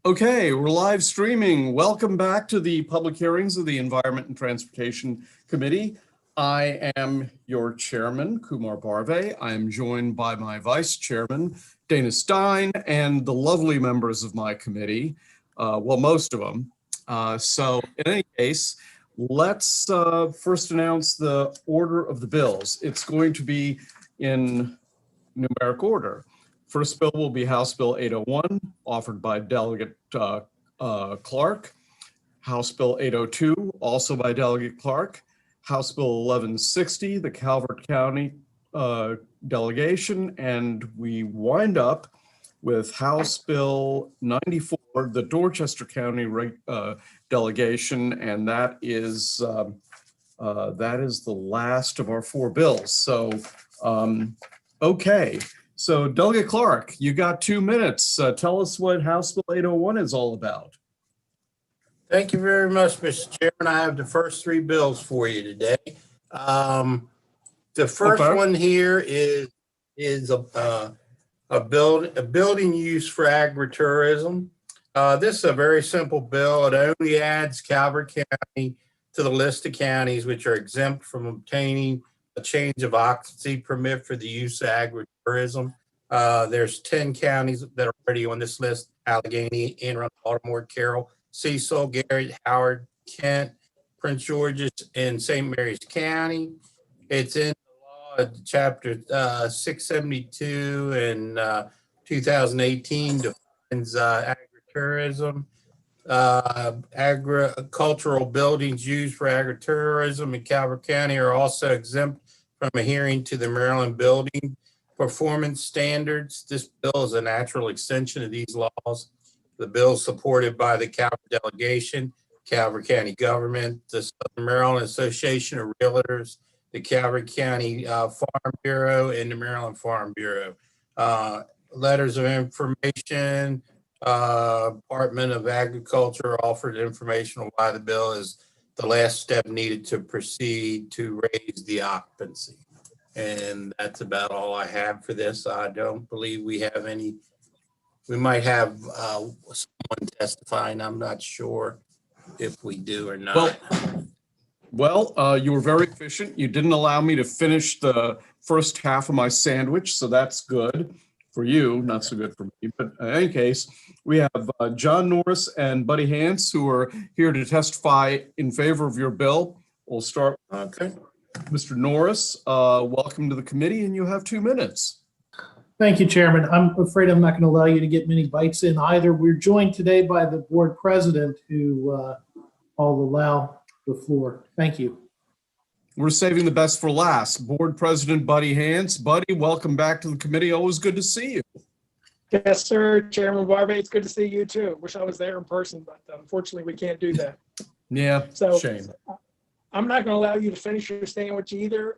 Okay, we're live streaming. Welcome back to the public hearings of the Environment and Transportation Committee. I am your chairman, Kumar Barve. I am joined by my vice chairman, Dana Stein, and the lovely members of my committee, well, most of them. So in any case, let's first announce the order of the bills. It's going to be in numeric order. First bill will be House Bill 801, offered by Delegate Clark. House Bill 802, also by Delegate Clark. House Bill 1160, the Calvert County delegation. And we wind up with House Bill 94, the Dorchester County delegation. And that is the last of our four bills. So, okay. So Delegate Clark, you got 2 minutes. Tell us what House Bill 801 is all about. Thank you very much, Mr. Chairman. I have the first three bills for you today. The first one here is a building use for agritourism. This is a very simple bill. It only adds Calvert County to the list of counties which are exempt from obtaining a change of occupancy permit for the use of agritourism. There's 10 counties that are already on this list: Allegheny, Anne Arundel, Baltimore, Carroll, Cecil, Garrett, Howard, Kent, Prince George's, and St. Mary's County. It's in the law, chapter 672 and 2018 defines agritourism. Agricultural buildings used for agritourism in Calvert County are also exempt from adhering to the Maryland Building Performance Standards. This bill is a natural extension of these laws. The bill is supported by the Calvert delegation, Calvert County government, the Southern Maryland Association of Realtors, the Calvert County Farm Bureau, and the Maryland Farm Bureau. Letters of information, Department of Agriculture offered information on why the bill is the last step needed to proceed to raise the occupancy. And that's about all I have for this. I don't believe we have any. We might have someone testifying. I'm not sure if we do or not. Well, you were very efficient. You didn't allow me to finish the first half of my sandwich, so that's good for you, not so good for me. But in any case, we have John Norris and Buddy Hance, who are here to testify in favor of your bill. We'll start. Okay. Mr. Norris, welcome to the committee, and you have 2 minutes. Thank you, Chairman. I'm afraid I'm not going to allow you to get many bites in either. We're joined today by the board president, who I'll allow the floor. Thank you. We're saving the best for last. Board President Buddy Hance. Buddy, welcome back to the committee. Always good to see you. Yes, sir. Chairman Barbe, it's good to see you too. Wish I was there in person, but unfortunately we can't do that. Yeah, so shame. I'm not going to allow you to finish your sandwich either.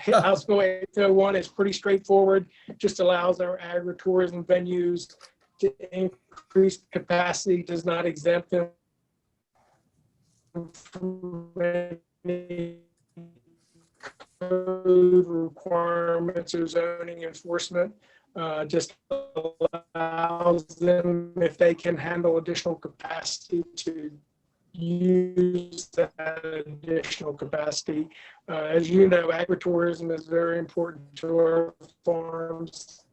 House Bill 801 is pretty straightforward. Just allows our agritourism venues to increase capacity, does not exempt them from any code requirements or zoning enforcement. Just allows them, if they can handle additional capacity, to use that additional capacity. As you know, agritourism is very important to our farms.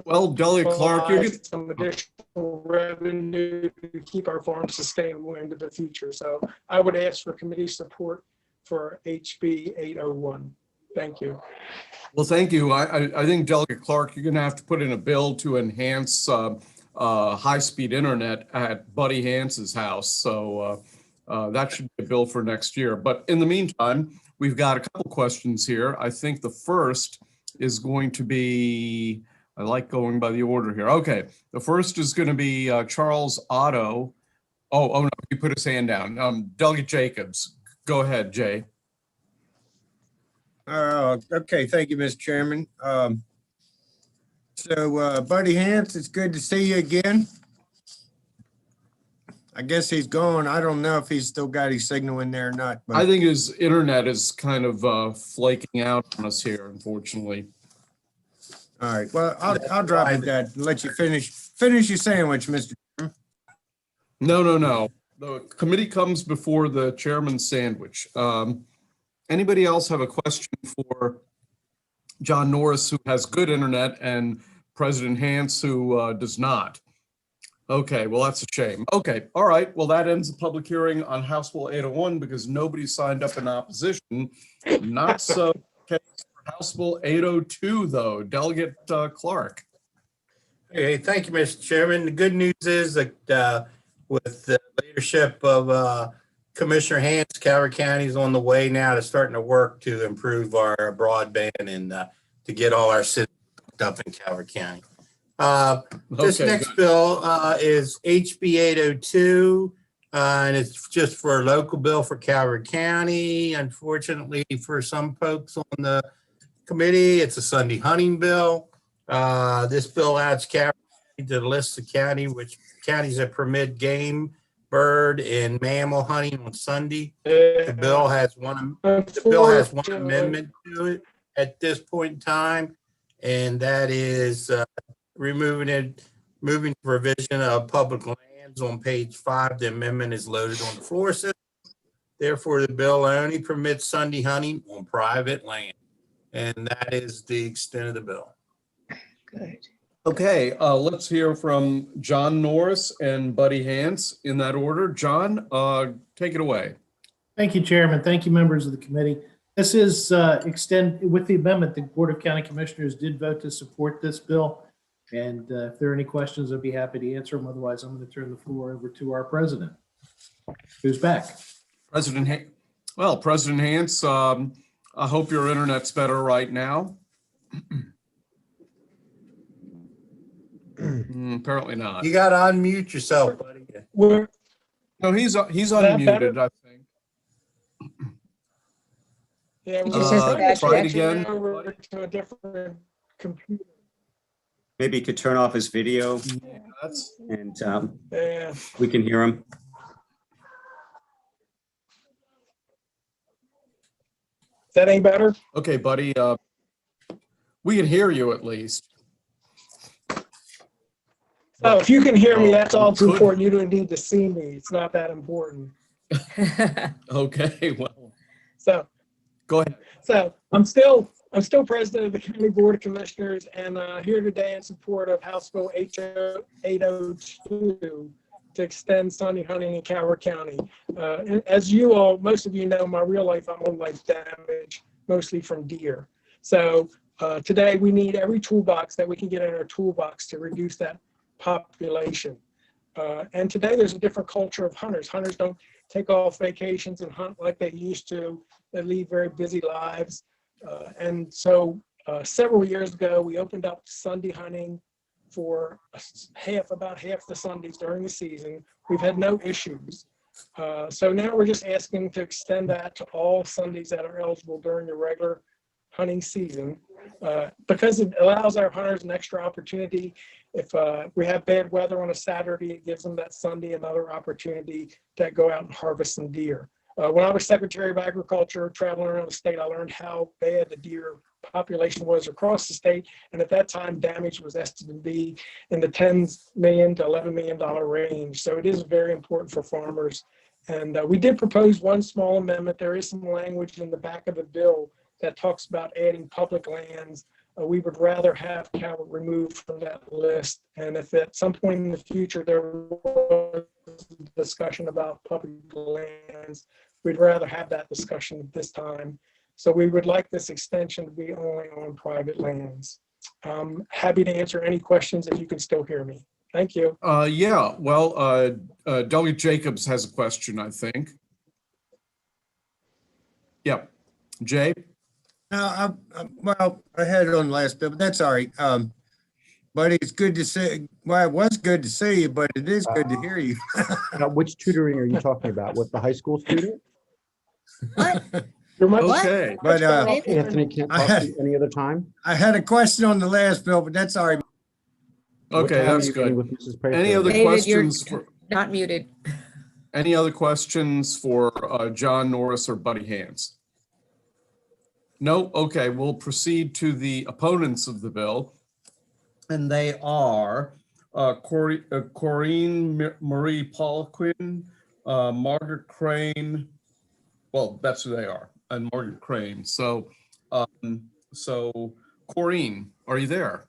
Well, Delegate Clark, you're good. Some additional revenue to keep our farms sustainable into the future. So I would ask for committee support for HB 801. Thank you. Well, thank you. I think, Delegate Clark, you're going to have to put in a bill to enhance high-speed internet at Buddy Hance's house. So that should be a bill for next year. But in the meantime, we've got a couple questions here. I think the first is going to be, I like going by the order here. Okay, the first is going to be Charles Otto. Oh no, he put his hand down. Delegate Jacobs, go ahead, Jay. Okay, thank you, Mr. Chairman. Buddy Hance, it's good to see you again. I guess he's gone. I don't know if he's still got his signal in there or not. But I think his internet is kind of flaking out on us here, unfortunately. All right, well, I'll drop it that and let you finish your sandwich, Mr. No. The committee comes before the chairman's sandwich. Anybody else have a question for John Norris, who has good internet, and President Hance, who does not? Okay, well, that's a shame. Okay, all right. Well, that ends the public hearing on House Bill 801 because nobody signed up in opposition. Not so case for House Bill 802, though. Delegate Clark. Okay, thank you, Mr. Chairman. The good news is that with the leadership of Commissioner Hance, Calvert County is on the way now to starting to work to improve our broadband and to get all our citizens hooked up in Calvert County. This Okay, next good. bill is HB 802, and it's just for a local bill for Calvert County. Unfortunately, for some folks on the committee, it's a Sunday hunting bill. This bill adds Calvert County to the list of counties that permit game, bird, and mammal hunting on Sunday. The bill has one amendment to it at this point in time, and that is moving provision of public lands on page 5. The amendment is loaded on the floor system. Therefore, the bill only permits Sunday hunting on private land, and that is the extent of the bill. Good. Okay, let's hear from John Norris and Buddy Hance in that order. John, take it away. Thank you, Chairman. Thank you, members of the committee. This is with the amendment, the Board of County Commissioners did vote to support this bill. And if there are any questions, I'd be happy to answer them. Otherwise, I'm going to turn the floor over to our president, who's back. President Hance, I hope your internet's better right now. Apparently not. You got to unmute yourself, buddy. No, he's that unmuted, better? I think. Yeah, It we're just says trying bad to try it switch again. over to a different computer. Maybe he could turn off his video That's and Yeah. we can hear him. Is that any better? okay, buddy. We can hear you at least. Oh, if you can hear me, Oh, that's all you too could. important. You don't need to see me. It's not that important. Okay, well, So, go ahead. so I'm still president of the County Board of Commissioners and here today in support of House Bill 802 to extend Sunday hunting in Calvert County. As most of you know, my real life, I'm on life damage, mostly from deer. So today we need every toolbox that we can get in our toolbox to reduce that population. And today there's a different culture of hunters. Hunters don't take off vacations and hunt like they used to. They lead very busy lives. And so several years ago, we opened up Sunday hunting for about half the Sundays during the season. We've had no issues. So now we're just asking to extend that to all Sundays that are eligible during the regular hunting season because it allows our hunters an extra opportunity. If we have bad weather on a Saturday, it gives them that Sunday another opportunity to go out and harvest some deer. When I was Secretary of Agriculture, traveling around the state, I learned how bad the deer population was across the state. And at that time, damage was estimated to be in the $10 million to $11 million range. So it is very important for farmers. And we did propose one small amendment. There is some language in the back of the bill that talks about adding public lands. We would rather have Calvert removed from that list. And if at some point in the future there was discussion about public lands, we'd rather have that discussion at this time. So we would like this extension to be only on private lands. I'm happy to answer any questions if you can still hear me. Thank you. Yeah, well, Delegate Jacobs has a question, I think. Yeah, Jay? Well, I had it on the last bill, but that's all right. But it's good to see, well, it was good to see you, but it is good to hear you. Now, which tutoring are you talking about? With the high school student? What? You're much, Okay. But Anthony can't talk to you any other time? I had a question on the last bill, but that's all right. What Okay, time are that's you meeting good. with Mrs. Prather? Any other David, you're questions? not muted. Any other questions for John Norris or Buddy Hance? No? Okay, we'll proceed to the opponents of the bill. And they are Corinne Marie Paulquin, Margaret Crane. Well, that's who they are, and Margaret Crane. So, Corinne, are you there?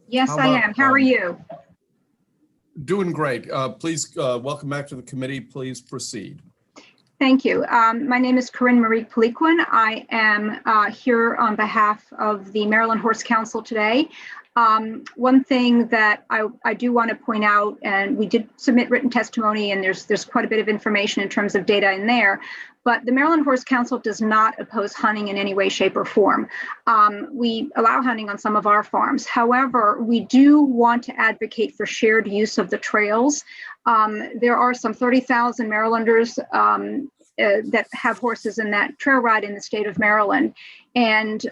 Yes, How I about, am. How are you? Doing great. Please, welcome back to the committee. Please proceed. Thank you. My name is Corinne Marie Poliquin. I am here on behalf of the Maryland Horse Council today. One thing that I do want to point out, and we did submit written testimony, and there's quite a bit of information in terms of data in there, but the Maryland Horse Council does not oppose hunting in any way, shape, or form. We allow hunting on some of our farms. However, we do want to advocate for shared use of the trails. There are some 30,000 Marylanders that have horses in that trail ride in the state of Maryland. And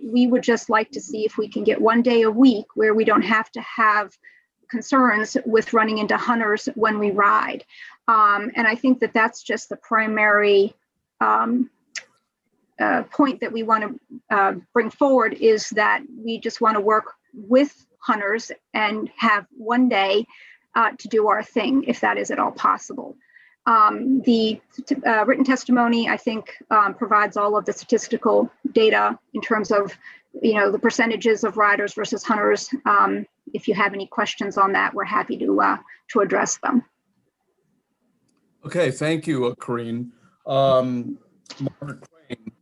we would just like to see if we can get one day a week where we don't have to have concerns with running into hunters when we ride. And I think that that's just the primary point that we want to bring forward, is that we just want to work with hunters and have one day to do our thing, if that is at all possible. The written testimony, I think, provides all of the statistical data in terms of, the percentages of riders versus hunters. If you have any questions on that, we're happy to address them. Okay, thank you, Corinne. Margaret Crane.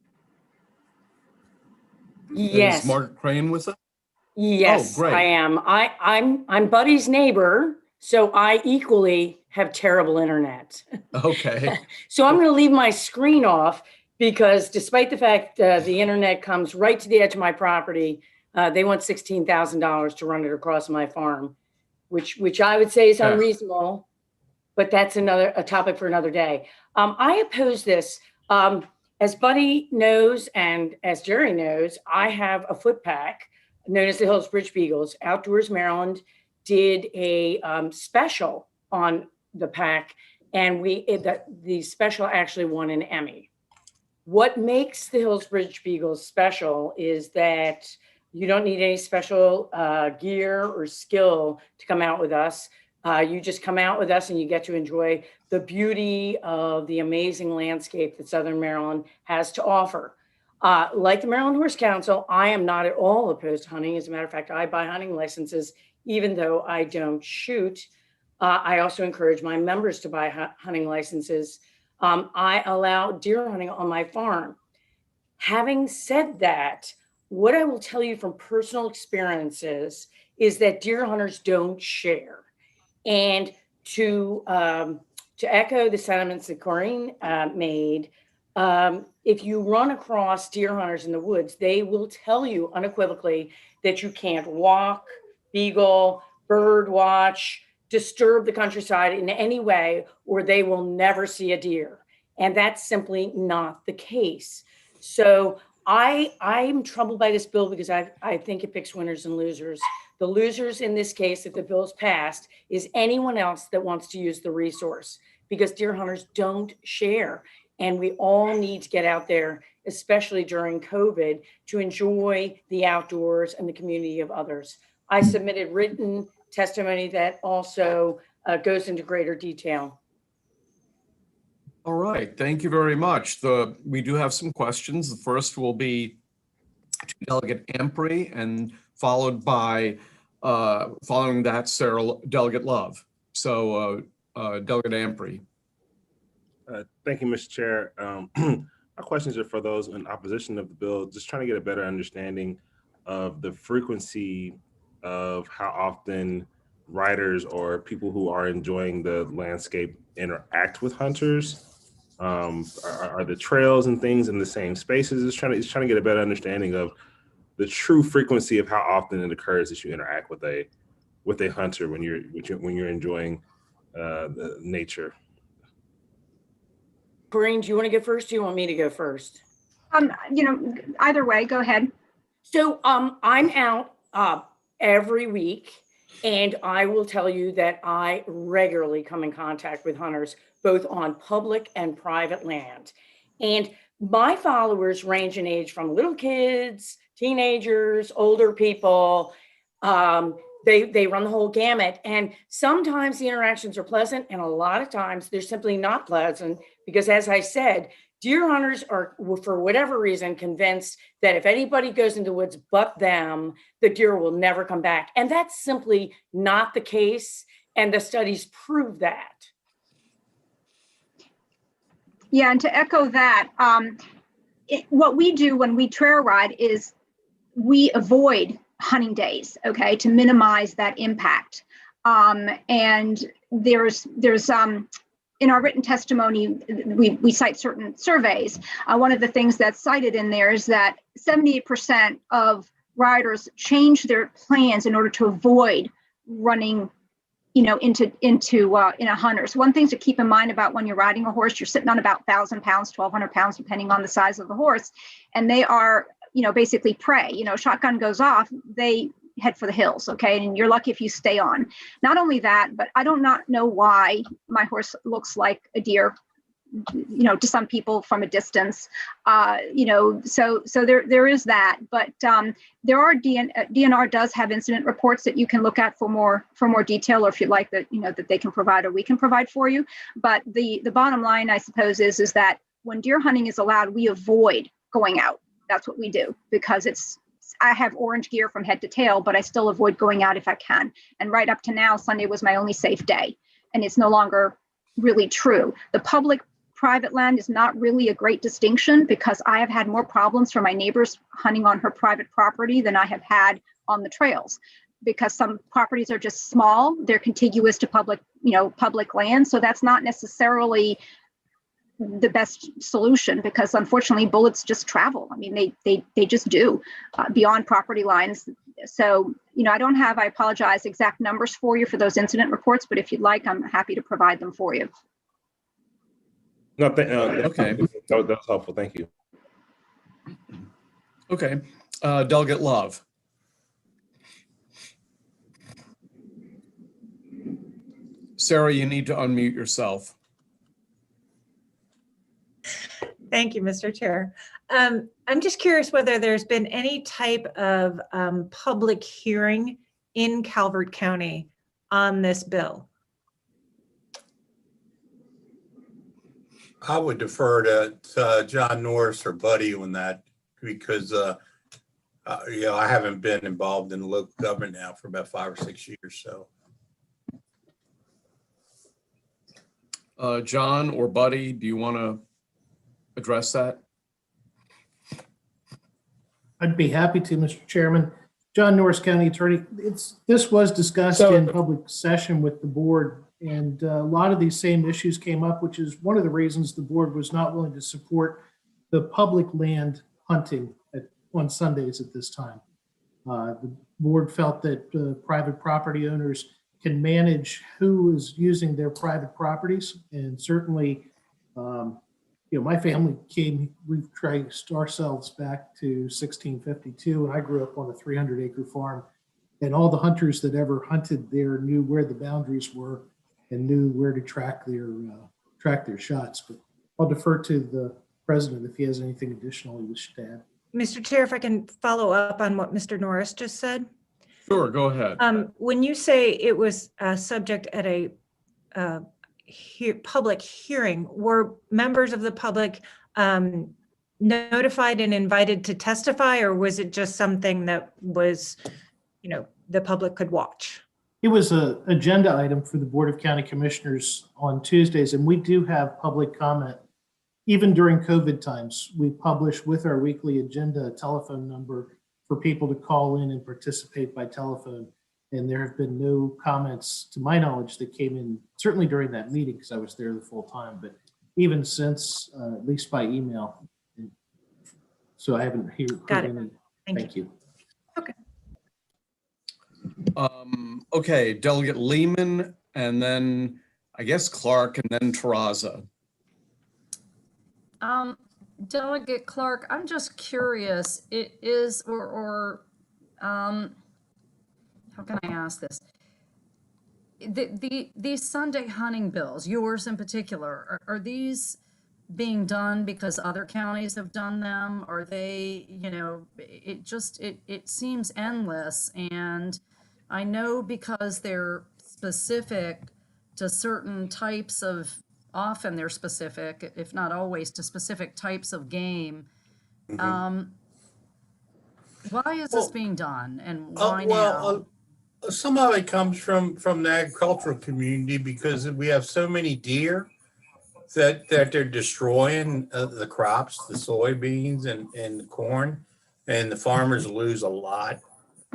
Yes. Is Margaret Crane with us? Yes, Oh, great. I am. I'm Buddy's neighbor, so I equally have terrible internet. Okay. So I'm going to leave my screen off, because despite the fact the internet comes right to the edge of my property, they want $16,000 to run it across my farm, which I would say is unreasonable, but that's a topic for another day. I oppose this. As Buddy knows, and as Jerry knows, I have a foot pack known as the Hillsbridge Beagles. Outdoors Maryland did a special on the pack, and the special actually won an Emmy. What makes the Hillsbridge Beagles special is that you don't need any special gear or skill to come out with us. You just come out with us and you get to enjoy the beauty of the amazing landscape that Southern Maryland has to offer. Like the Maryland Horse Council, I am not at all opposed to hunting. As a matter of fact, I buy hunting licenses, even though I don't shoot. I also encourage my members to buy hunting licenses. I allow deer hunting on my farm. Having said that, what I will tell you from personal experiences is that deer hunters don't share. And to echo the sentiments that Corinne made, if you run across deer hunters in the woods, they will tell you unequivocally that you can't walk, beagle, bird watch, disturb the countryside in any way, or they will never see a deer. And that's simply not the case. So I'm troubled by this bill, because I think it picks winners and losers. The losers in this case, if the bill is passed, is anyone else that wants to use the resource, because deer hunters don't share. And we all need to get out there, especially during COVID, to enjoy the outdoors and the community of others. I submitted written testimony that also goes into greater detail. All right, thank you very much. We do have some questions. The first will be to Delegate Ampry, and followed by, following that, Delegate Love. So Delegate Ampry. Thank you, Mr. Chair. My questions are for those in opposition of the bill, just trying to get a better understanding of the frequency of how often riders or people who are enjoying the landscape interact with hunters. Are the trails and things in the same spaces? Just trying to get a better understanding of the true frequency of how often it occurs that you interact with a hunter when you're enjoying the nature. Corinne, do you want to go first? Or do you want me to go first? Either way, go ahead. So I'm out every week, and I will tell you that I regularly come in contact with hunters, both on public and private land. And my followers range in age from little kids, teenagers, older people. They run the whole gamut. And sometimes the interactions are pleasant, and a lot of times they're simply not pleasant because, as I said, deer hunters are, for whatever reason, convinced that if anybody goes into the woods but them, the deer will never come back. And that's simply not the case. And the studies prove that. Yeah, and to echo that, what we do when we trail ride is we avoid hunting days, okay, to minimize that impact. And there's in our written testimony, we cite certain surveys. One of the things that's cited in there is that 78% of riders change their plans in order to avoid running, into in a hunter. So one thing to keep in mind about when you're riding a horse, you're sitting on about 1,000 pounds, 1,200 pounds, depending on the size of the horse, and they are, basically prey. Shotgun goes off, they head for the hills, okay? And you're lucky if you stay on. Not only that, but I do not know why my horse looks like a deer, to some people from a distance, so there is that. But there are DNR does have incident reports that you can look at for more detail, or if you'd like that, that they can provide or we can provide for you. But the bottom line, I suppose, is that when deer hunting is allowed, we avoid going out. That's what we do, because I have orange gear from head to tail, but I still avoid going out if I can. And right up to now, Sunday was my only safe day, and it's no longer really true. The public-private land is not really a great distinction, because I have had more problems from my neighbors hunting on her private property than I have had on the trails, because some properties are just small. They're contiguous to public land. So that's not necessarily the best solution, because unfortunately bullets just travel. I mean, they just do beyond property lines. So, I apologize, exact numbers for you for those incident reports, but if you'd like, I'm happy to provide them for you. No, Okay. That was helpful. Thank you. Okay. Delegate Love. Sarah, you need to unmute yourself. Thank you, Mr. Chair. I'm just curious whether there's been any type of public hearing in Calvert County on this bill. I would defer to John Norris or Buddy on that, because I haven't been involved in local government now for about 5 or 6 years. So, John or Buddy, do you want to address that? I'd be happy to, Mr. Chairman. John Norris, County Attorney. This was discussed in public session with the board, and a lot of these same issues came up, which is one of the reasons the board was not willing to support the public land hunting on Sundays at this time. The board felt that private property owners can manage who is using their private properties, and certainly my family we've traced ourselves back to 1652, and I grew up on a 300-acre farm, and all the hunters that ever hunted there knew where the boundaries were and knew where to track their shots. But I'll defer to the president if he has anything additional he wishes to add. Mr. Chair, if I can follow up on what Mr. Norris just said. Sure, go ahead. When you say it was subject at a public hearing, were members of the public notified and invited to testify, or was it just something that was, the public could watch? It was an agenda item for the Board of County Commissioners on Tuesdays, and we do have public comment. Even during COVID times, we publish with our weekly agenda a telephone number for people to call in and participate by telephone. And there have been no comments, to my knowledge, that came in, certainly during that meeting, because I was there the full time, but even since, at least by email. So I haven't heard any. Thank you. Okay. Okay, Delegate Lehman, and then I guess Clark, and then Terraza. Delegate Clark, I'm just curious, how can I ask this? These Sunday hunting bills, yours in particular, are these being done because other counties have done them? Are they, it seems endless. And I know because they're specific to certain types of, often they're specific, if not always, to specific types of game. Why is this being done and why now? Some of it comes from the agricultural community because we have so many deer that they're destroying the crops, the soybeans and the corn, and the farmers lose a lot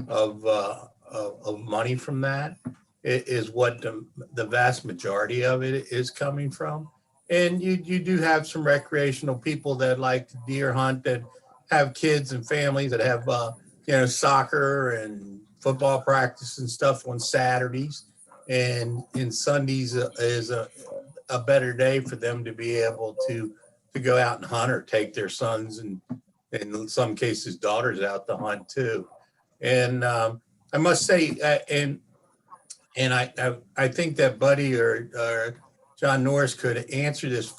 of money from that. It is what the vast majority of it is coming from. And you do have some recreational people that like to deer hunt that have kids and families that have soccer and football practice and stuff on Saturdays, and Sundays is a better day for them to be able to go out and hunt or take their sons and in some cases daughters out to hunt too. And I must say, and I think that Buddy or John Norris could answer this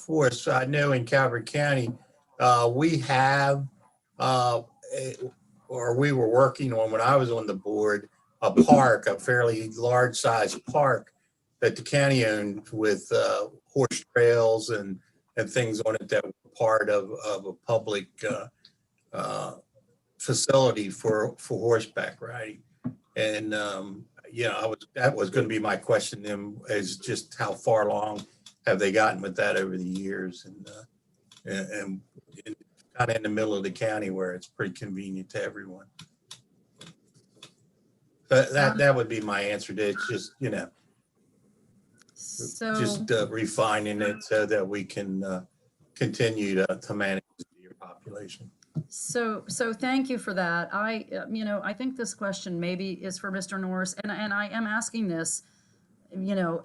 for us. So I know in Calvert County, we have, or we were working on when I was on the board, a park, a fairly large sized park that the county owned with horse trails and things on it that were part of a public facility for horseback riding. And that was going to be my question to them, is just how far along have they gotten with that over the years, and kind of in the middle of the county where it's pretty convenient to everyone. But that would be my answer to it. It's just refining it so that we can continue to manage the deer population. So thank you for that. I think this question maybe is for Mr. Norris, and I am asking this,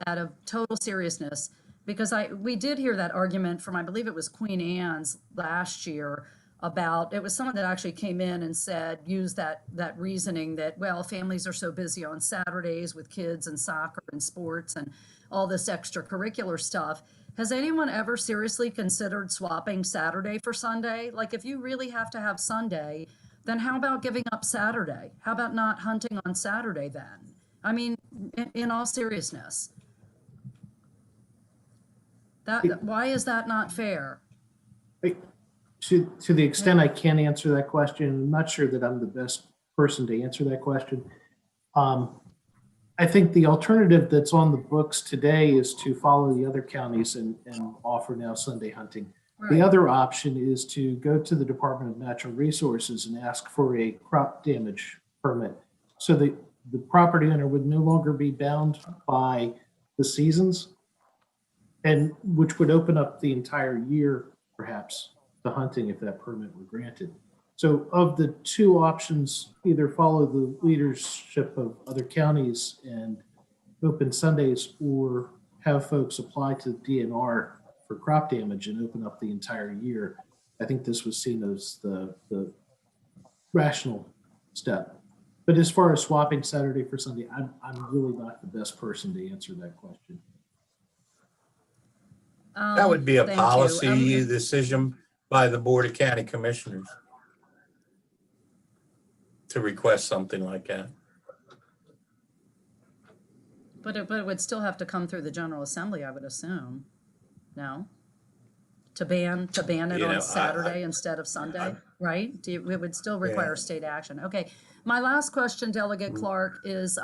out of total seriousness, because we did hear that argument from, I believe it was Queen Anne's last year, about, it was someone that actually came in and said, use that reasoning that, well, families are so busy on Saturdays with kids and soccer and sports and all this extracurricular stuff. Has anyone ever seriously considered swapping Saturday for Sunday? Like, if you really have to have Sunday, then how about giving up Saturday? How about not hunting on Saturday then? I mean, in all seriousness, why is that not fair? To the extent I can answer that question, I'm not sure that I'm the best person to answer that question. I think the alternative that's on the books today is to follow the other counties and offer now Sunday hunting. Right. The other option is to go to the Department of Natural Resources and ask for a crop damage permit, so that the property owner would no longer be bound by the seasons, and which would open up the entire year, perhaps, to hunting if that permit were granted. So of the two options, either follow the leadership of other counties and open Sundays, or have folks apply to DNR for crop damage and open up the entire year. I think this was seen as the rational step. But as far as swapping Saturday for Sunday, I'm really not the best person to answer that question. That would be a policy decision by the Board of County Commissioners to request something like that. But it would still have to come through the General Assembly, I would assume. No? To ban it on Saturday instead of Sunday, right? It would still require state action. Okay. My last question, Delegate Clark, is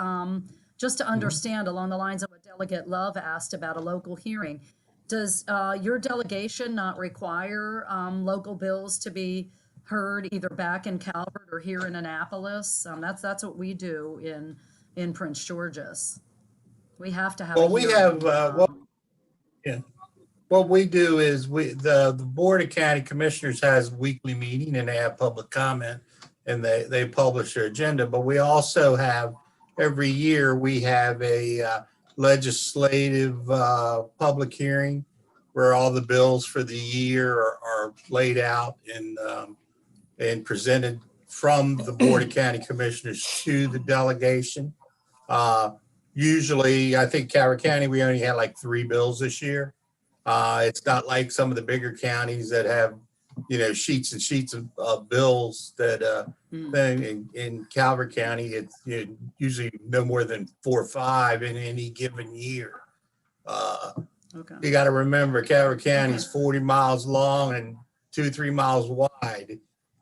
just to understand along the lines of what Delegate Love asked about a local hearing. Does your delegation not require local bills to be heard either back in Calvert or here in Annapolis? That's what we do in Prince George's. We have to have. Well, we have. What we do is the Board of County Commissioners has a weekly meeting and they have public comment and they publish their agenda. But we also have every year we have a legislative public hearing where all the bills for the year are laid out and presented from the Board of County Commissioners to the delegation. Usually, I think Calvert County, we only had like 3 bills this year. It's not like some of the bigger counties that have, sheets and sheets of bills that, thing. In Calvert County, it's usually no more than 4 or 5 in any given year. Okay. You got to remember, Calvert County is 40 miles long and 2 or 3 miles wide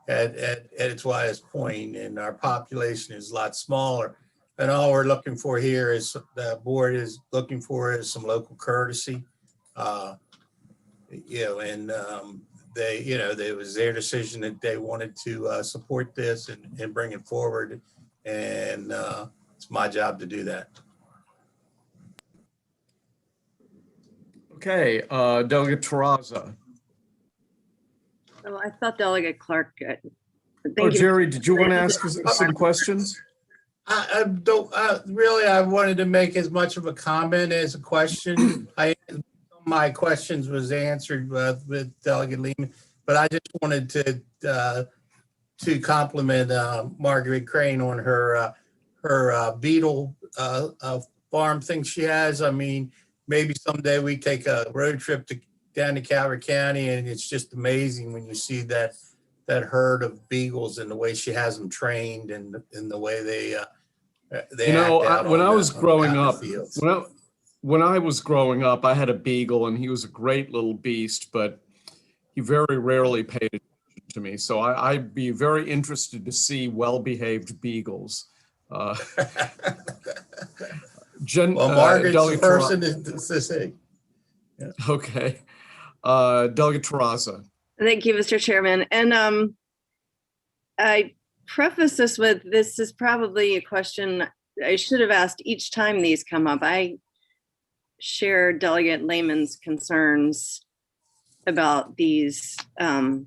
at its widest point, and our population is a lot smaller. And all we're looking for here is, the board is looking for, is some local courtesy. It was their decision that they wanted to support this and bring it forward. And it's my job to do that. Okay, Delegate Terraza. Oh, I thought Delegate Clark. Oh, Jerry, did you want to ask us some questions? I don't really. I wanted to make as much of a comment as a question. My questions was answered with Delegate Lehman, but I just wanted to compliment Margaret Crane on her beetle farm thing she has. I mean, maybe someday we take a road trip down to Calvert County, and it's just amazing when you see that herd of beagles and the way she has them trained and the way they when I was growing up, when I was growing up, I had a beagle, and he was a great little beast, but he very rarely paid attention to me. So I'd be very interested to see well-behaved beagles. Margaret's the person to say. Yeah. Okay. Delegate Terraza. Thank you, Mr. Chairman. And I preface this with, this is probably a question I should have asked each time these come up. I share Delegate Lehman's concerns about these. Well,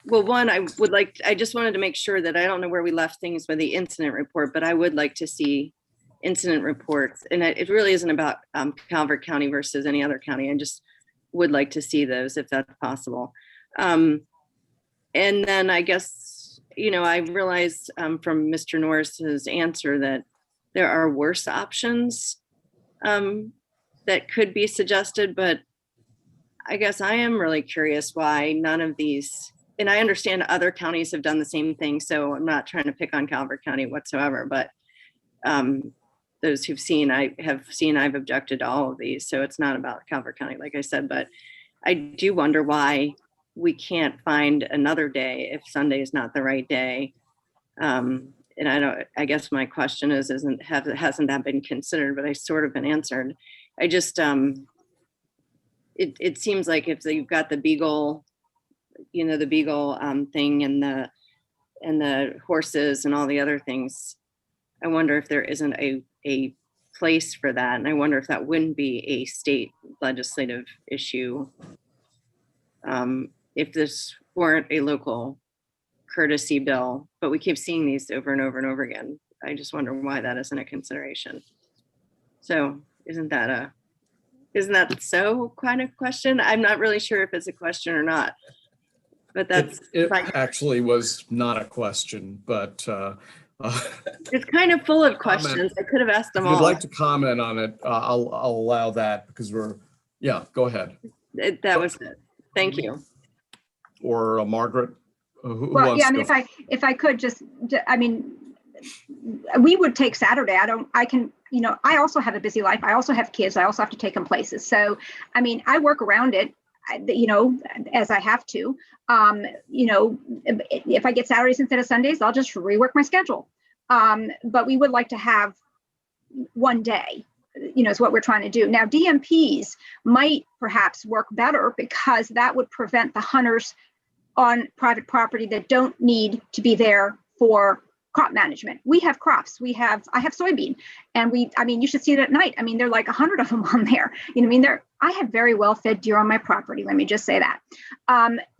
one, I just wanted to make sure that I don't know where we left things with the incident report, but I would like to see incident reports. And it really isn't about Calvert County versus any other county. I just would like to see those if that's possible. And then I guess, I realized from Mr. Norris's answer that there are worse options that could be suggested, but I guess I am really curious why none of these, and I understand other counties have done the same thing, so I'm not trying to pick on Calvert County whatsoever, but those who've seen, I've objected to all of these, so it's not about Calvert County, like I said, but I do wonder why we can't find another day if Sunday is not the right day. And I guess my question hasn't that been considered, but I sort of been answered. I just, it seems like if you've got the beagle, the beagle thing and the horses and all the other things, I wonder if there isn't a place for that. And I wonder if that wouldn't be a state legislative issue. If this weren't a local courtesy bill, but we keep seeing these over and over and over again. I just wonder why that isn't a consideration. So isn't that so kind of question? I'm not really sure if it's a question or not, but that's. It actually was not a question, but. It's kind of full of questions. I could have asked them all. If you'd like to comment on it, I'll allow that because go ahead. That was it. Thank you. Or Margaret. Well, yeah, I mean, if I could just, I mean, we would take Saturday. I also have a busy life. I also have kids. I also have to take them places. So, I mean, I work around it, as I have to. If I get Saturdays instead of Sundays, I'll just rework my schedule. But we would like to have one day, is what we're trying to do. Now, DMPs might perhaps work better because that would prevent the hunters on private property that don't need to be there for crop management. We have crops. I have soybean, and you should see it at night. I mean, there are like 100 of them on there. I have very well fed deer on my property. Let me just say that.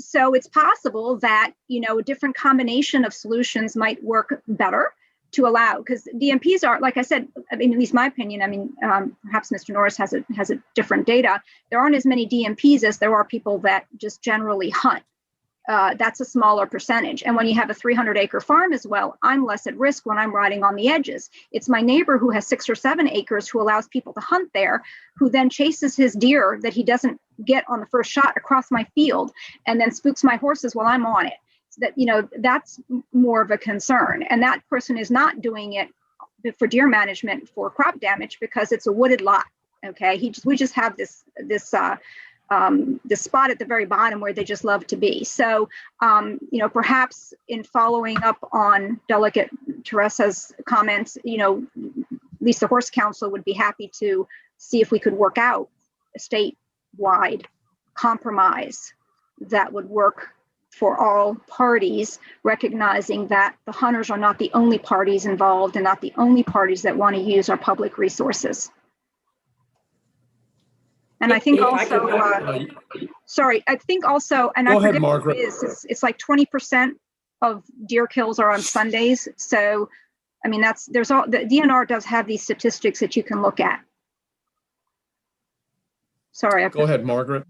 So it's possible that, a different combination of solutions might work better to allow, because DMPs are, like I said, at least my opinion, perhaps Mr. Norris has a different data. There aren't as many DMPs as there are people that just generally hunt. that's a smaller percentage. And when you have a 300-acre farm as well, I'm less at risk when I'm riding on the edges. It's my neighbor who has 6 or 7 acres who allows people to hunt there, who then chases his deer that he doesn't get on the first shot across my field and then spooks my horses while I'm on it. So that, you know, that's more of a concern. And that person is not doing it for deer management for crop damage because it's a wooded lot. Okay, we just have this spot at the very bottom where they just love to be. So, you know, perhaps in following up on Delegate Teresa's comments, you know, at least the Horse Council would be happy to see if we could work out a statewide compromise that would work for all parties, recognizing that the hunters are not the only parties involved and not the only parties that want to use our public resources. And I think also, sorry, I think also, and I forget what it is, it's like 20% of deer kills are on Sundays. So, I mean, the DNR does have these statistics that you can look at. Sorry. Go ahead, Margaret.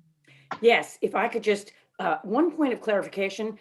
Yes, if I could just, one point of clarification,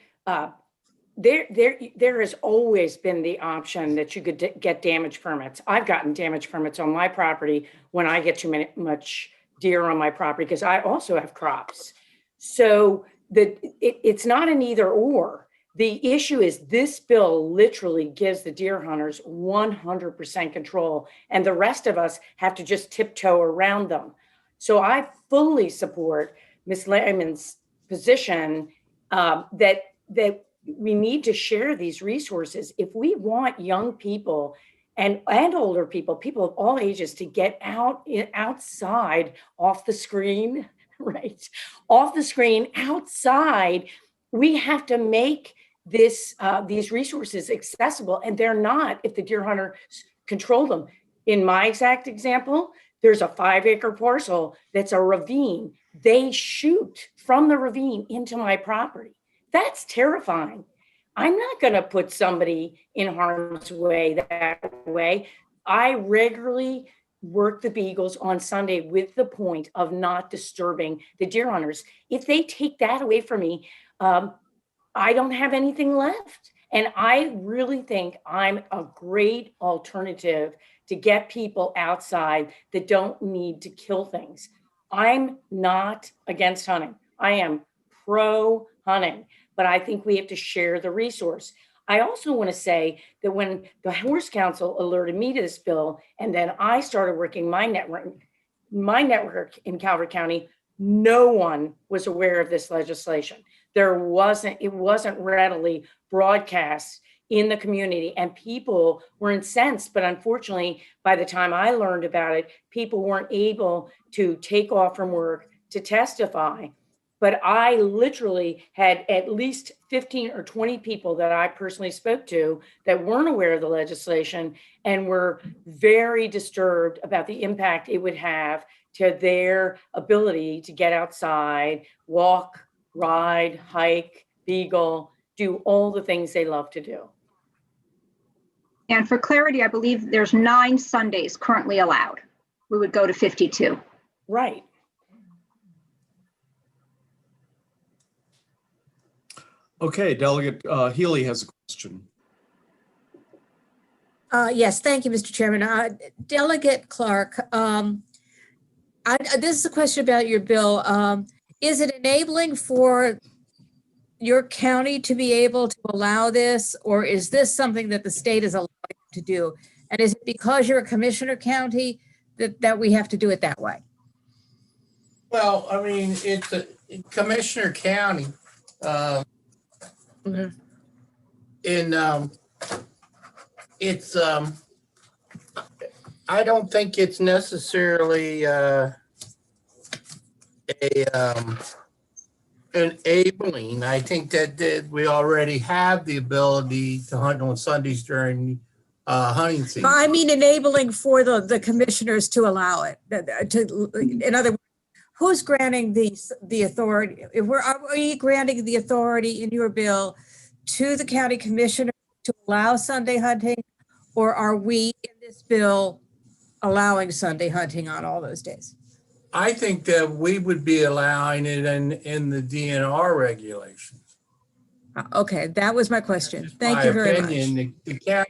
there has always been the option that you could get damage permits. I've gotten damage permits on my property when I get too much deer on my property because I also have crops. So it's not an either or. The issue is this bill literally gives the deer hunters 100% control, and the rest of us have to just tiptoe around them. So I fully support Ms. Lehman's position that we need to share these resources. If we want young people and older people of all ages to get outside, off the screen, right? Off the screen, outside, we have to make these resources accessible, and they're not if the deer hunters control them. In my exact example, there's a 5-acre parcel that's a ravine. They shoot from the ravine into my property. That's terrifying. I'm not going to put somebody in harm's way that way. I regularly work the beagles on Sunday with the point of not disturbing the deer hunters. If they take that away from me, I don't have anything left. And I really think I'm a great alternative to get people outside that don't need to kill things. I'm not against hunting. I am pro hunting, but I think we have to share the resource. I also want to say that when the Horse Council alerted me to this bill, and then I started working my network in Calvert County, no one was aware of this legislation. It wasn't readily broadcast in the community, and people were incensed. But unfortunately, by the time I learned about it, people weren't able to take off from work to testify. But I literally had at least 15 or 20 people that I personally spoke to that weren't aware of the legislation and were very disturbed about the impact it would have to their ability to get outside, walk, ride, hike, beagle, do all the things they love to do. And for clarity, I believe there's 9 Sundays currently allowed. We would go to 52. Right. Okay, Delegate Healy has a question. Yes, thank you, Mr. Chairman. Delegate Clark, this is a question about your bill. Is it enabling for your county to be able to allow this, or is this something that the state is allowing to do? And is it because you're a commissioner county that we have to do it that way? Well, I mean, it's a Commissioner County. I don't think it's necessarily enabling. I think that we already have the ability to hunt on Sundays during hunting season. I mean, enabling for the commissioners to allow it. In other words, who's granting the authority? Are we granting the authority in your bill to the county commissioner to allow Sunday hunting, or are we in this bill allowing Sunday hunting on all those days? I think that we would be allowing it in the DNR regulations. Okay, that was my question. Just Thank my you very opinion. much.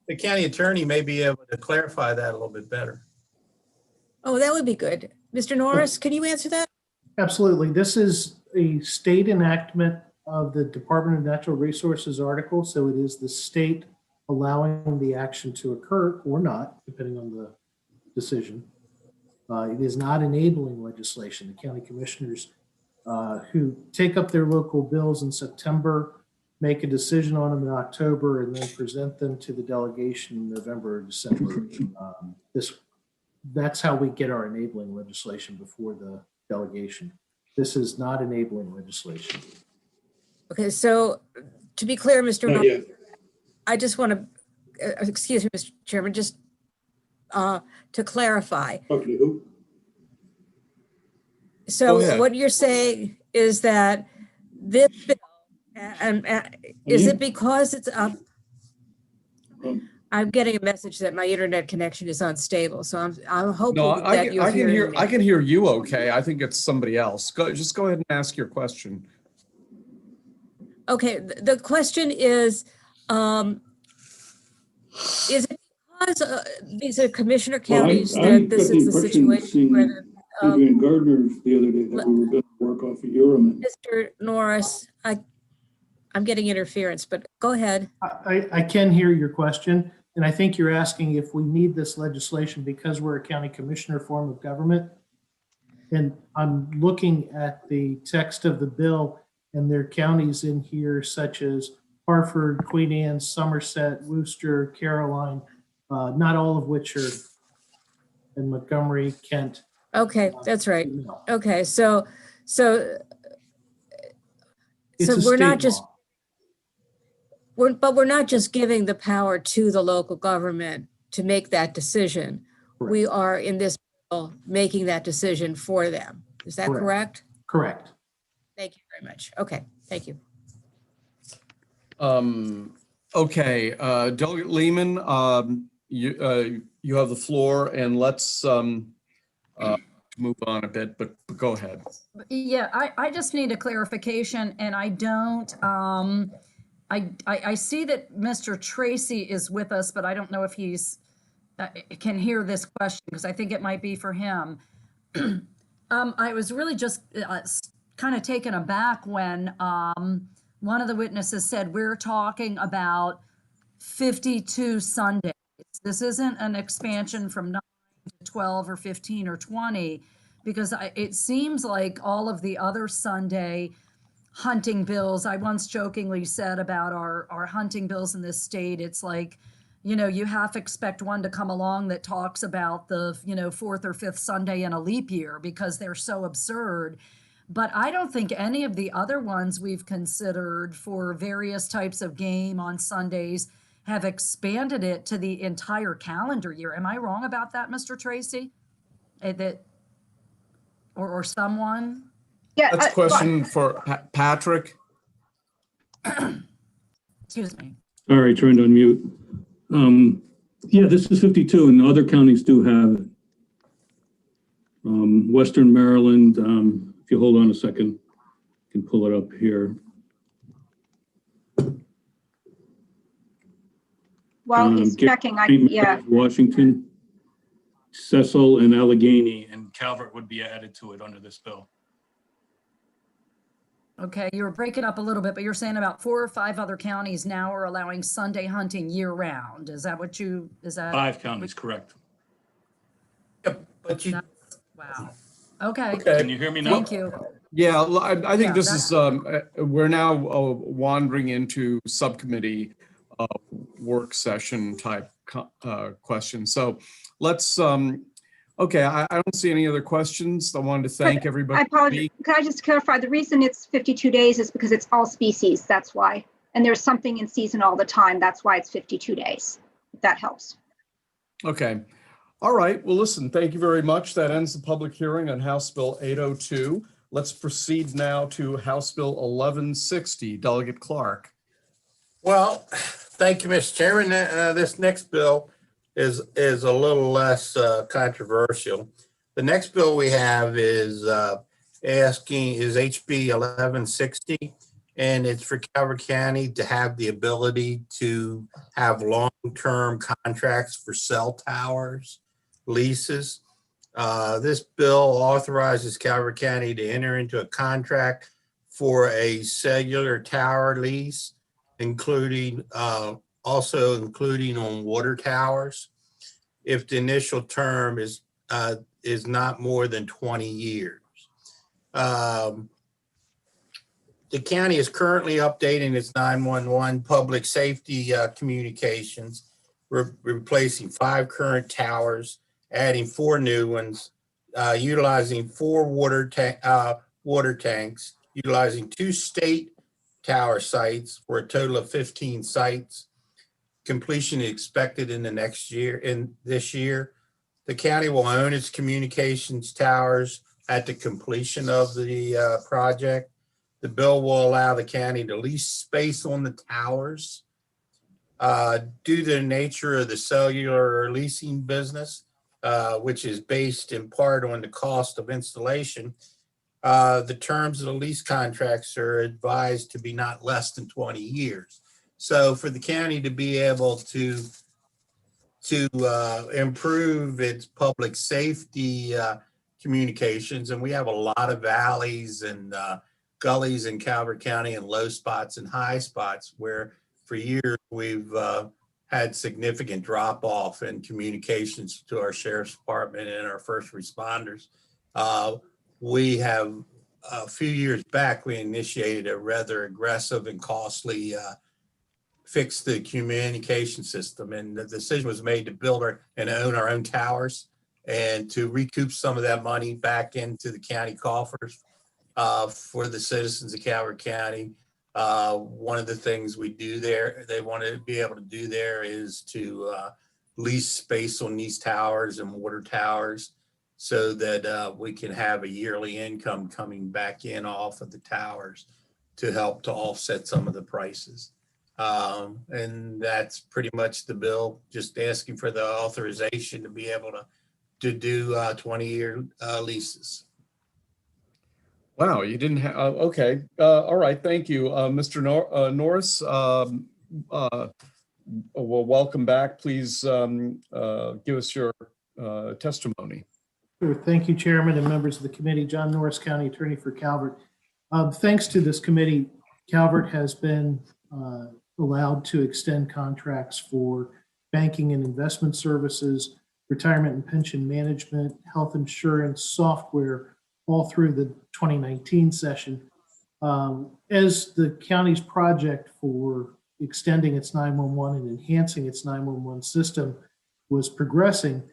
The county attorney may be able to clarify that a little bit better. Oh, that would be good. Mr. Norris, can you answer that? Absolutely. This is a state enactment of the Department of Natural Resources article. So it is the state allowing the action to occur or not, depending on the decision. It is not enabling legislation. The county commissioners who take up their local bills in September, make a decision on them in October, and then present them to the delegation in November or December. That's how we get our enabling legislation before the delegation. This is not enabling legislation. Okay, so to be clear, Mr. Norris, I just want to, excuse me, Mr. Chairman, just to clarify. Okay, who? So Go ahead. what you're saying is that this bill, and is it because it's up? I'm getting a message that my internet connection is unstable, so I'm hoping No, that you're hearing me. I can hear you okay. I think it's somebody else. Just go ahead and ask your question. Okay, the question is it because these are commissioner counties that this is the situation where Adrian Gardner's the other day that we were going to work off of Urim. Mr. Norris, I'm getting interference, but go ahead. I can hear your question, and I think you're asking if we need this legislation because we're a county commissioner form of government. And I'm looking at the text of the bill, and there are counties in here such as Hartford, Queen Anne, Somerset, Worcester, Caroline, not all of which are in Montgomery, Kent. Okay, that's right. Okay, so It's a we're not state just, law. but we're not just giving the power to the local government to make that decision. We are in this bill making that decision for them. Is that correct? Correct. Thank you very much. Okay, thank you. Okay, Delegate Lehman, you have the floor, and let's move on a bit, but go ahead. Yeah, I just need a clarification, and I don't, I see that Mr. Tracy is with us, but I don't know if he's, can hear this question, because I think it might be for him. I was really just kind of taken aback when one of the witnesses said, we're talking about 52 Sundays. This isn't an expansion from 9 to 12 or 15 or 20, because it seems like all of the other Sunday hunting bills, I once jokingly said about our hunting bills in this state, it's like, you know, you half expect one to come along that talks about the, you know, 4th or 5th Sunday in a leap year because they're so absurd. But I don't think any of the other ones we've considered for various types of game on Sundays have expanded it to the entire calendar year. Am I wrong about that, Mr. Tracy? Or someone? Yeah. That's a question for Patrick. Excuse me. Sorry, trying to unmute. Yeah, this is 52, and other counties do have it. Western Maryland, if you hold on a second, I can pull it up here. While he's checking, Washington, Cecil, and Allegheny, and Calvert would be added to it under this bill. Okay, you were breaking up a little bit, but you're saying about 4 or 5 other counties now are allowing Sunday hunting year round. Is that what you, is that? 5 counties, correct. Yep, but you, Wow. Okay. Can you hear me now? Thank you. Yeah, I think Yeah, this is, we're now wandering into subcommittee work session type question. So let's, okay, I don't see any other questions. I wanted to thank everybody. I apologize. Could I just clarify? The reason it's 52 days is because it's all species. That's why. And there's something in season all the time. That's why it's 52 days. If that helps. Okay. All right. Well, listen, thank you very much. That ends the public hearing on House Bill 802. Let's proceed now to House Bill 1160. Delegate Clark. well, thank you, Mr. Chairman. This next bill is a little less controversial. The next bill we have is HB 1160. And it's for Calvert County to have the ability to have long-term contracts for cell towers, leases. This bill authorizes Calvert County to enter into a contract for a cellular tower lease, including also including on water towers, if the initial term is not more than 20 years. The county is currently updating its 911 public safety communications, replacing 5 current towers, adding 4 new ones, utilizing 4 water tanks, utilizing 2 state tower sites for a total of 15 sites. Completion is expected in this year. The county will own its communications towers at the completion of the project. The bill will allow the county to lease space on the towers. Due to the nature of the cellular leasing business, which is based in part on the cost of installation, the terms of the lease contracts are advised to be not less than 20 years. So for the county to be able to improve its public safety communications, and we have a lot of valleys and gullies in Calvert County and low spots and high spots where for years we've had significant drop off in communications to our sheriff's department and our first responders. We have a few years back, we initiated a rather aggressive and costly fix the communication system, and the decision was made to build and own our own towers and to recoup some of that money back into the county coffers for the citizens of Calvert County. One of the things we do there, they want to be able to do there is to lease space on these towers and water towers so that we can have a yearly income coming back in off of the towers to help to offset some of the prices. And that's pretty much the bill, just asking for the authorization to be able to do 20-year leases. Wow, you didn't have, okay. All right, thank you. Mr. Norris, well, welcome back. Please give us your testimony. Sure. Thank you, Chairman and members of the committee. John Norris, County Attorney for Calvert. Thanks to this committee, Calvert has been allowed to extend contracts for banking and investment services, retirement and pension management, health insurance, software, all through the 2019 session. As the county's project for extending its 911 and enhancing its 911 system was progressing,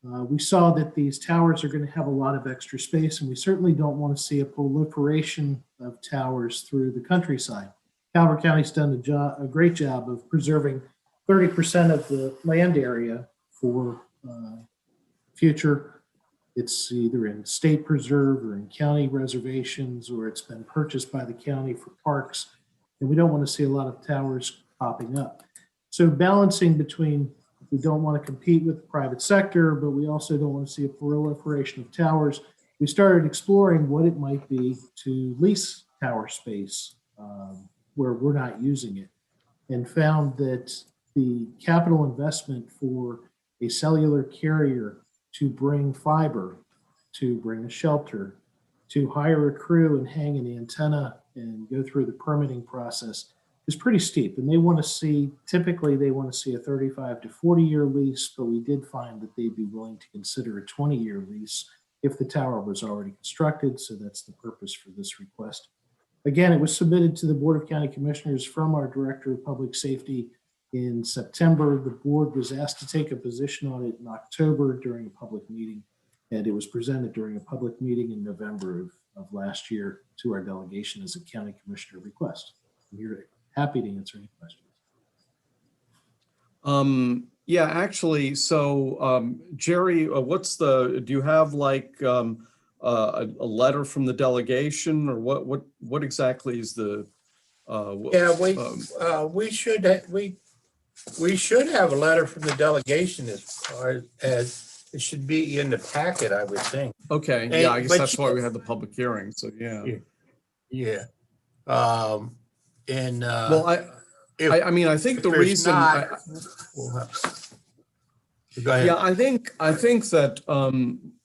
we saw that these towers are going to have a lot of extra space, and we certainly don't want to see a proliferation of towers through the countryside. Calvert County's done a great job of preserving 30% of the land area for future. It's either in state preserve or in county reservations, or it's been purchased by the county for parks, and we don't want to see a lot of towers popping up. So balancing between, we don't want to compete with the private sector, but we also don't want to see a proliferation of towers. We started exploring what it might be to lease tower space where we're not using it, and found that the capital investment for a cellular carrier to bring fiber, to bring a shelter, to hire a crew and hang an antenna and go through the permitting process is pretty steep. And they want to see, typically they want to see a 35 to 40-year lease, but we did find that they'd be willing to consider a 20-year lease if the tower was already constructed. So that's the purpose for this request. Again, it was submitted to the Board of County Commissioners from our Director of Public Safety in September. The board was asked to take a position on it in October during a public meeting, and it was presented during a public meeting in November of last year to our delegation as a county commissioner request. I'm here happy to answer any questions. Yeah, actually, so Jerry, do you have like a letter from the delegation, or what exactly is the? We should have a letter from the delegation as far as it should be in the packet, I would think. Okay, yeah, I guess that's why we had the public hearing. So yeah. Yeah. And Well, if- I mean, I think if the there's reason. not, we'll go ahead. Yeah, I think that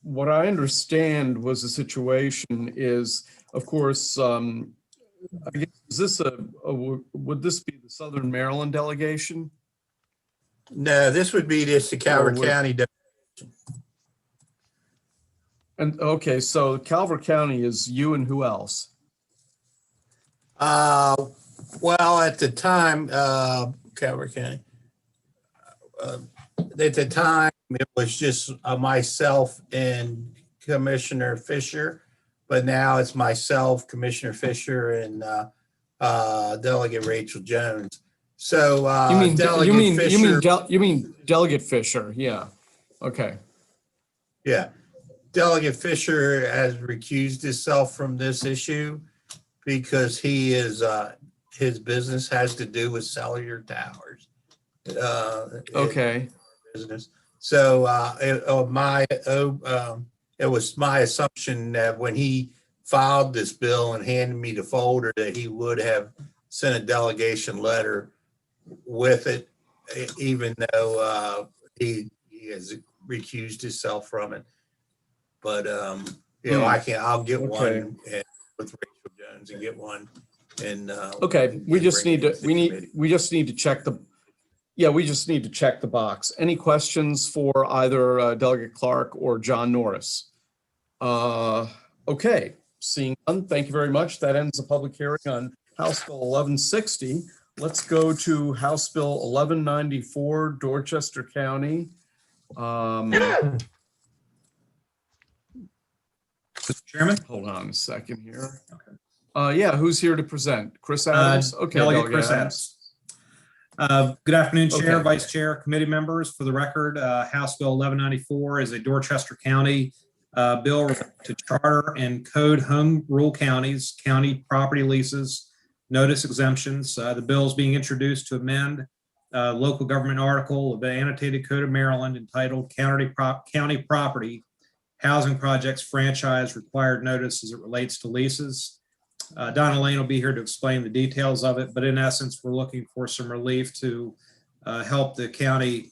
what I understand was the situation is, of course, I guess, is this would this be the Southern Maryland delegation? No, this would be just the Calvert Or would- County. And okay, so Calvert County is you and who else? Well, at the time, Calvert County, at the time, it was just myself and Commissioner Fisher, but now it's myself, Commissioner Fisher, and Delegate Rachel Jones. So you mean Delegate Fisher? Yeah. Okay. Yeah. Delegate Fisher has recused himself from this issue because he is, his business has to do with cellular towers. Okay. Business. So it was my assumption that when he filed this bill and handed me the folder that he would have sent a delegation letter with it, even though he has recused himself from it. But I'll get one with Rachel Jones and get one. And okay, we just need to check the. Yeah, we just need to check the box. Any questions for either Delegate Clark or John Norris? Okay, seeing none, thank you very much. That ends the public hearing on House Bill 1160. Let's go to House Bill 1194, Dorchester County. Mr. Chairman? Hold on a second here. Okay. Yeah, who's here to present? Chris Adams? Okay, Delegate Chris Adams. Good afternoon, Chair, Vice Chair, committee members. For the record, House Bill 1194 is a Dorchester County bill to charter and code home rule counties, county property leases, notice exemptions. The bill is being introduced to amend local government article of the Annotated Code of Maryland entitled County Property Housing Projects Franchise Required Notice as it relates to leases. Donna Lane will be here to explain the details of it, but in essence, we're looking for some relief to help the county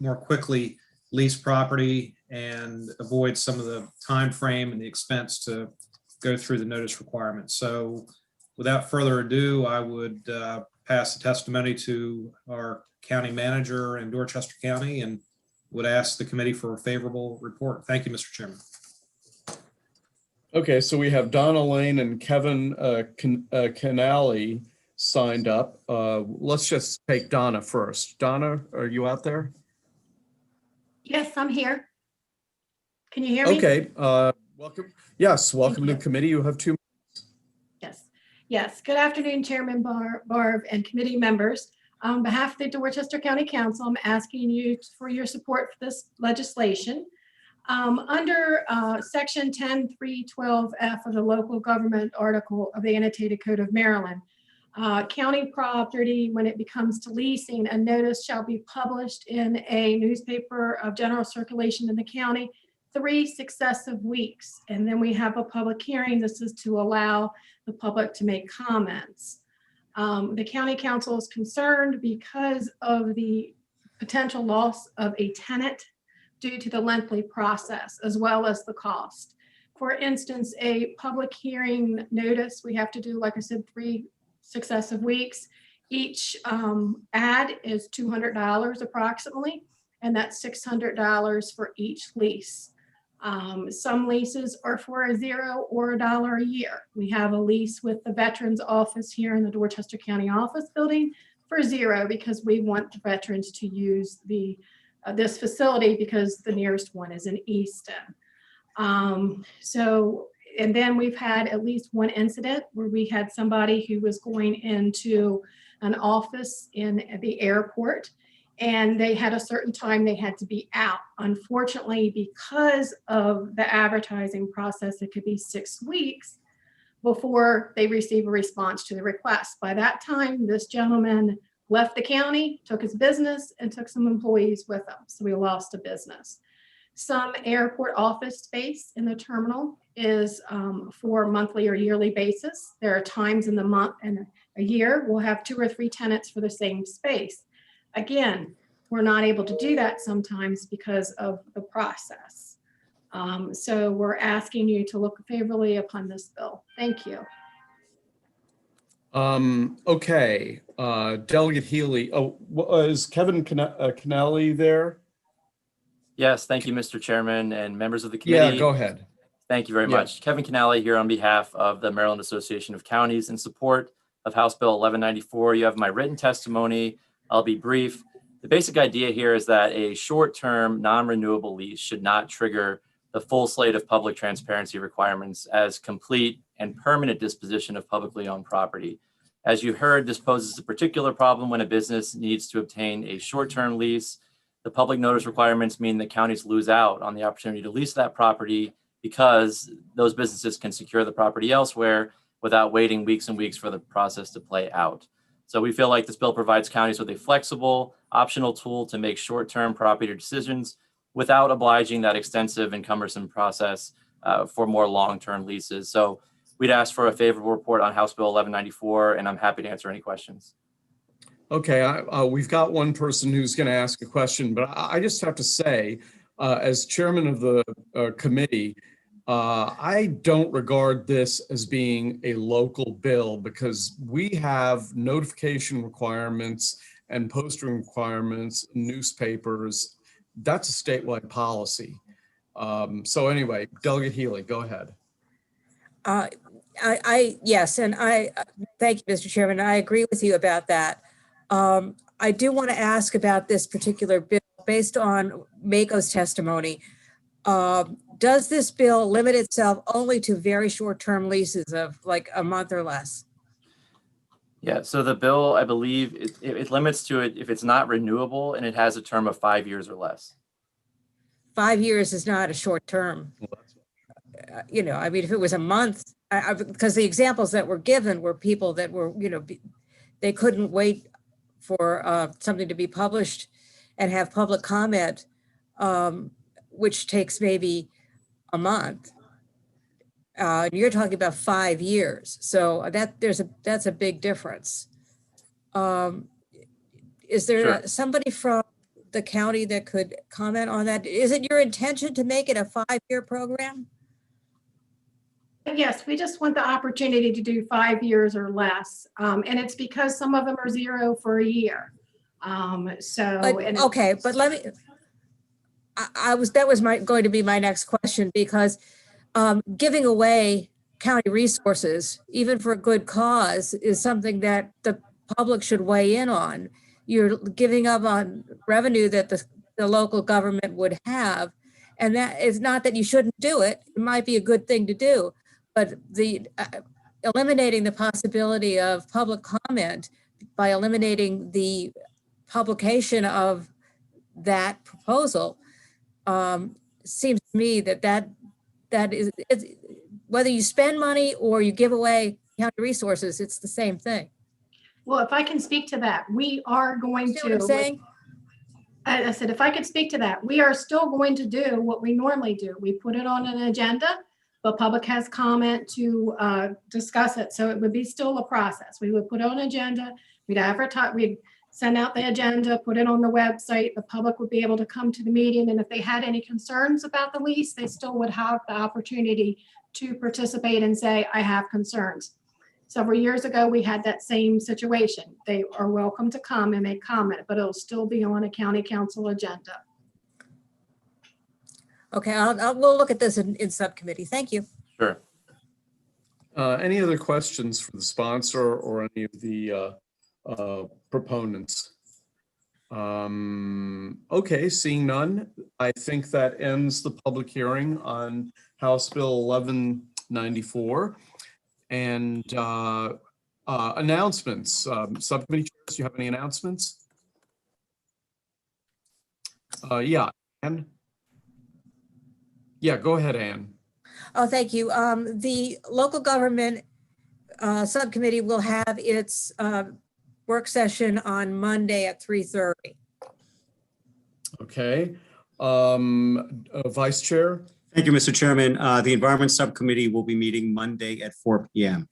more quickly lease property and avoid some of the time frame and the expense to go through the notice requirements. So without further ado, I would pass the testimony to our county manager in Dorchester County and would ask the committee for a favorable report. Thank you, Mr. Chairman. Okay, so we have Donna Lane and Kevin Canali signed up. Let's just take Donna first. Donna, are you out there? Yes, I'm here. Can you hear me? Okay, welcome. Yes, welcome to the committee. You have 2 minutes. Yes. Good afternoon, Chairman Barb and committee members. On behalf of the Dorchester County Council, I'm asking you for your support for this legislation. Under Section 10.3.12F of the Local Government Article of the Annotated Code of Maryland, county property, when it becomes to leasing, a notice shall be published in a newspaper of general circulation in the county 3 successive weeks. And then we have a public hearing. This is to allow the public to make comments. The county council is concerned because of the potential loss of a tenant due to the lengthy process, as well as the cost. For instance, a public hearing notice, we have to do, like I said, 3 successive weeks. Each ad is $200 approximately, and that's $600 for each lease. Some leases are for $0 or $1 a year. We have a lease with the Veterans Office here in the Dorchester County Office Building for $0 because we want the veterans to use this facility because the nearest one is in Easton. And then we've had at least one incident where we had somebody who was going into an office in the airport and they had a certain time they had to be out. Unfortunately, because of the advertising process, it could be 6 weeks before they receive a response to the request. By that time, this gentleman left the county, took his business, and took some employees with him. So we lost a business. Some airport office space in the terminal is for monthly or yearly basis. There are times in the month and a year, we'll have 2 or 3 tenants for the same space. Again, we're not able to do that sometimes because of the process. So we're asking you to look favorably upon this bill. Thank you. Okay, Delegate Healy. Oh, is Kevin Kennelly there? Yes, thank you, Mr. Chairman and members of the committee. Yeah, go ahead. Thank you very much. Kevin Kennelly here on behalf of the Maryland Association of Counties in support of House Bill 1194. You have my written testimony. I'll be brief. The basic idea here is that a short-term non-renewable lease should not trigger the full slate of public transparency requirements as complete and permanent disposition of publicly owned property. As you heard, this poses a particular problem when a business needs to obtain a short-term lease. The public notice requirements mean that counties lose out on the opportunity to lease that property because those businesses can secure the property elsewhere without waiting weeks and weeks for the process to play out. So we feel like this bill provides counties with a flexible, optional tool to make short-term property decisions without obliging that extensive and cumbersome process for more long-term leases. So we'd ask for a favorable report on House Bill 1194, and I'm happy to answer any questions. Okay, we've got one person who's going to ask a question, but I just have to say, as chairman of the committee, I don't regard this as being a local bill because we have notification requirements and posting requirements, newspapers. That's a statewide policy. So anyway, Delegate Healy, go ahead. Yes, and I thank you, Mr. Chairman. I agree with you about that. I do want to ask about this particular bill based on Mako's testimony. Does this bill limit itself only to very short-term leases of like a month or less? Yeah, so the bill, I believe, it limits to it if it's not renewable and it has a term of 5 years or less. 5 years is not a short term. You know, I mean, if it was a month, because the examples that were given were people that were, you know, they couldn't wait for something to be published and have public comment, which takes maybe a month. You're talking about 5 years, so that's a big difference. Is there somebody from the county that could comment on that? Is it your intention to make it a 5-year program? Yes, we just want the opportunity to do 5 years or less. And it's because some of them are 0 for a year. Okay, but let me, that was going to be my next question, because giving away county resources, even for a good cause, is something that the public should weigh in on. You're giving up on revenue that the local government would have. And that is not that you shouldn't do it. It might be a good thing to do, but eliminating the possibility of public comment by eliminating the publication of that proposal seems to me that is, whether you spend money or you give away county resources, it's the same thing. Well, if I can speak to that, we are going to. What I'm saying? I said, if I could speak to that, we are still going to do what we normally do. We put it on an agenda, but public has comment to discuss it. So it would be still a process. We would put it on an agenda, we'd advertise, we'd send out the agenda, put it on the website. The public would be able to come to the meeting. And if they had any concerns about the lease, they still would have the opportunity to participate and say, I have concerns. Several years ago, we had that same situation. They are welcome to come and make comment, but it'll still be on a county council agenda. Okay, we'll look at this in subcommittee. Thank you. Sure. Any other questions for the sponsor or any of the proponents? Okay, seeing none, I think that ends the public hearing on House Bill 1194. And announcements. Subcommittee chairs, do you have any announcements? Yeah, Ann? Yeah, go ahead, Ann. Oh, thank you. The local government subcommittee will have its work session on Monday at 3:30. Okay. Vice Chair? Thank you, Mr. Chairman. The Environment Subcommittee will be meeting Monday at 4 p.m.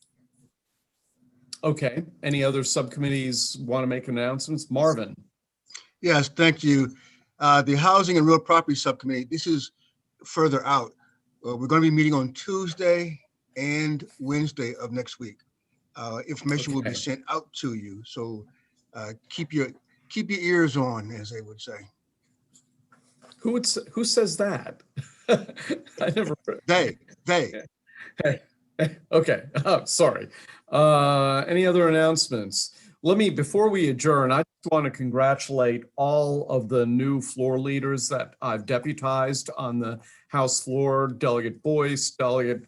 Okay, any other subcommittees want to make announcements? Marvin? Yes, thank you. The Housing and Real Property Subcommittee, this is further out. We're going to be meeting on Tuesday and Wednesday of next week. Information will be Okay. sent out to you, so keep your ears on, as they would say. Who says that? I never. They. Okay, oh, sorry. Any other announcements? Before we adjourn, I just want to congratulate all of the new floor leaders that I've deputized on the House floor, Delegate Boyce, Delegate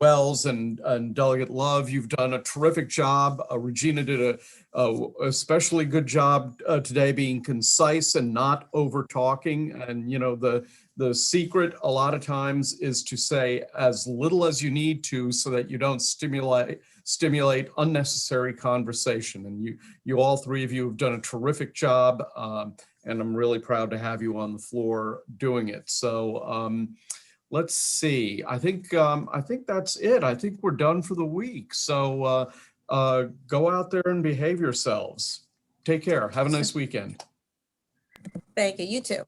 Wells, and Delegate Love. You've done a terrific job. Regina did a especially good job today, being concise and not over talking. And the secret a lot of times is to say as little as you need to, so that you don't stimulate unnecessary conversation. And you all three of you have done a terrific job. And I'm really proud to have you on the floor doing it. So let's see. I think that's it. I think we're done for the week. So go out there and behave yourselves. Take care. Have a nice weekend. Thank you. You too.